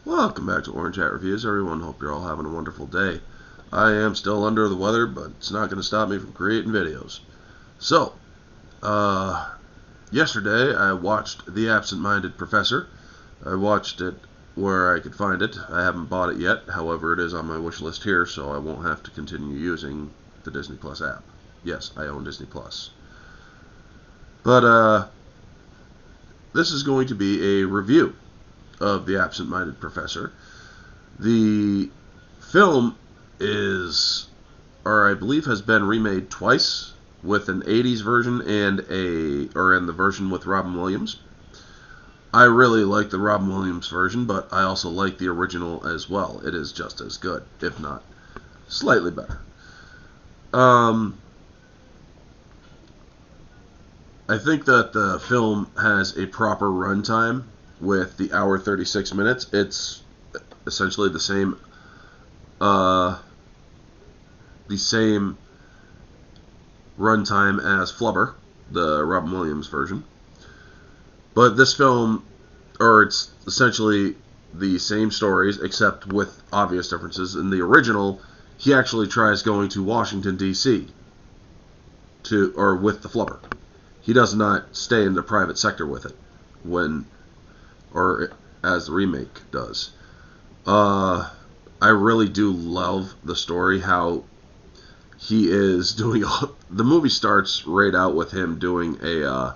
Welcome back to Orange Hat Reviews, everyone. Hope you're all having a wonderful day. I am still under the weather, but it's not going to stop me from creating videos. So, yesterday I watched The Absent-Minded Professor. I watched it where I could find it. I haven't bought it yet. However, it is on my wish list here, so I won't have to continue using the Disney Plus app. Yes, I own Disney Plus. But, this is going to be a review of The Absent-Minded Professor. The film I believe has been remade twice, with an 80s version and the version with Robin Williams. I really like the Robin Williams version, but I also like the original as well. It is just as good, if not slightly better. I think that the film has a proper runtime with the hour 36 minutes. It's essentially the same runtime as Flubber, the Robin Williams version. But this film, it's essentially the same stories, except with obvious differences. In the original, he actually tries going to Washington, D.C. with the Flubber. He does not stay in the private sector with it, as the remake does. I really do love the story, how he is doing. The movie starts right out with him doing a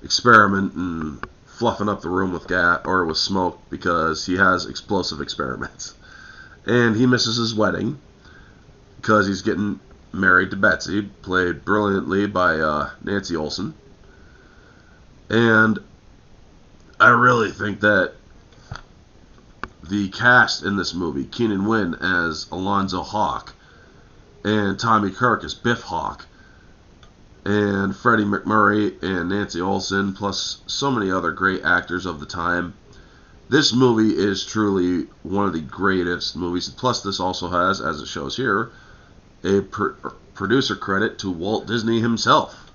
experiment and fluffing up the room with with smoke because he has explosive experiments. And he misses his wedding because he's getting married to Betsy, played brilliantly by Nancy Olson. And I really think that the cast in this movie, Keenan Wynn as Alonzo Hawk, and Tommy Kirk as Biff Hawk, and Freddie McMurray and Nancy Olson, plus so many other great actors of the time. This movie is truly one of the greatest movies. Plus, this also has, as it shows here, a producer credit to Walt Disney himself,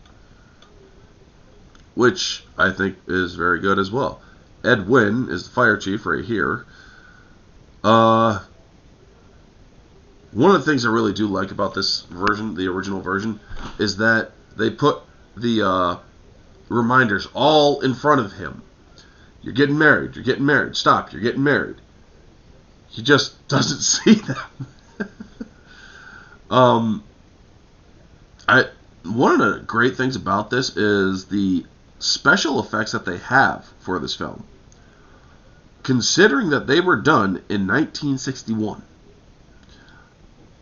which I think is very good as well. Ed Wynn is the fire chief right here. One of the things I really do like about this version, the original version, is that they put the reminders all in front of him. You're getting married. You're getting married. Stop. You're getting married. He just doesn't see them. One of the great things about this is the special effects that they have for this film. Considering that they were done in 1961,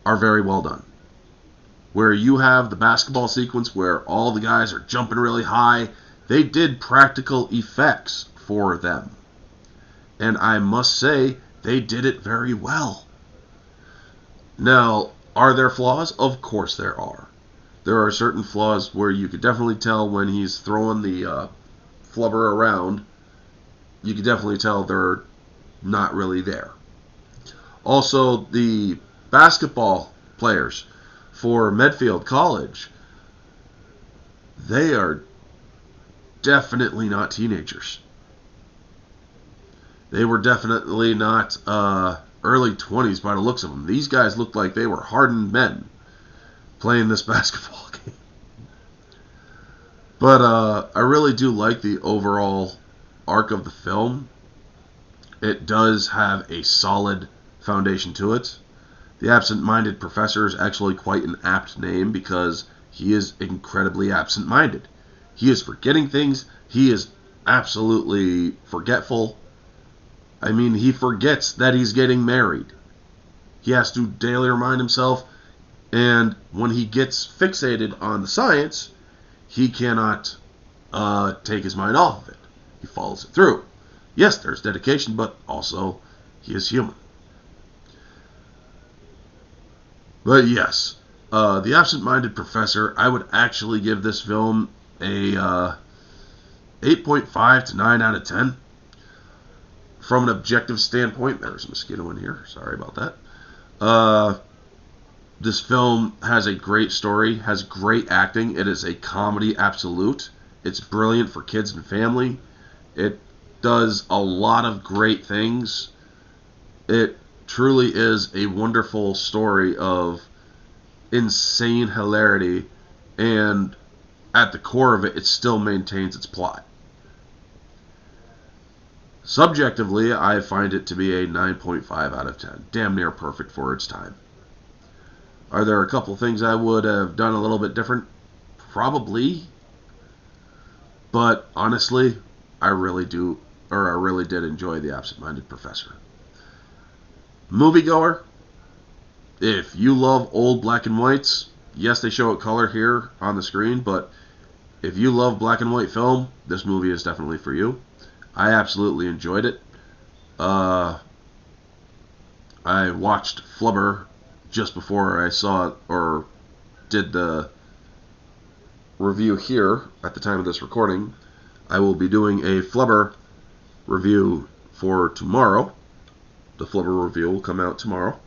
are very well done. Where you have the basketball sequence where all the guys are jumping really high, they did practical effects for them. And I must say, they did it very well. Now, are there flaws? Of course there are. There are certain flaws where you could definitely tell when he's throwing the flubber around. You could definitely tell they're not really there. Also, the basketball players for Medfield College, they are definitely not teenagers. They were definitely not early 20s by the looks of them. These guys looked like they were hardened men playing this basketball game. But I really do like the overall arc of the film. It does have a solid foundation to it. The Absent-Minded Professor is actually quite an apt name because he is incredibly absent-minded. He is forgetting things. He is absolutely forgetful. I mean, he forgets that he's getting married. He has to daily remind himself, and when he gets fixated on the science, he cannot take his mind off of it. He follows it through. Yes, there's dedication, but also he is human. But yes, The Absent-Minded Professor, I would actually give this film a 8.5 to 9 out of 10. From an objective standpoint, there's a mosquito in here, sorry about that. This film has a great story, has great acting. It is a comedy absolute. It's brilliant for kids and family. It does a lot of great things. It truly is a wonderful story of insane hilarity, and at the core of it, it still maintains its plot. Subjectively, I find it to be a 9.5 out of 10. Damn near perfect for its time. Are there a couple things I would have done a little bit different? Probably. But honestly, I really did enjoy The Absent-Minded Professor. Moviegoer, if you love old black and whites, yes, they show it color here on the screen, but if you love black and white film, this movie is definitely for you. I absolutely enjoyed it. I watched Flubber just before I saw it, or did the review here at the time of this recording. I will be doing a Flubber review for tomorrow. The Flubber review will come out tomorrow,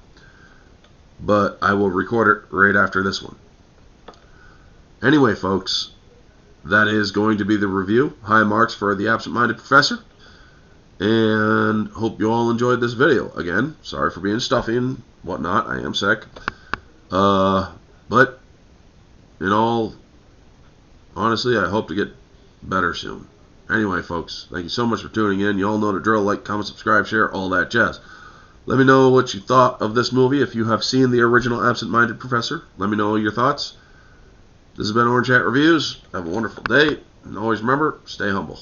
but I will record it right after this one. Anyway, folks, that is going to be the review. High marks for The Absent-Minded Professor, and hope you all enjoyed this video. Again, sorry for being stuffy and whatnot. I am sick. But in all honesty, I hope to get better soon. Anyway, folks, thank you so much for tuning in. You all know the drill. Like, comment, subscribe, share, all that jazz. Let me know what you thought of this movie. If you have seen the original Absent-Minded Professor, let me know your thoughts. This has been Orange Hat Reviews. Have a wonderful day. And always remember, stay humble.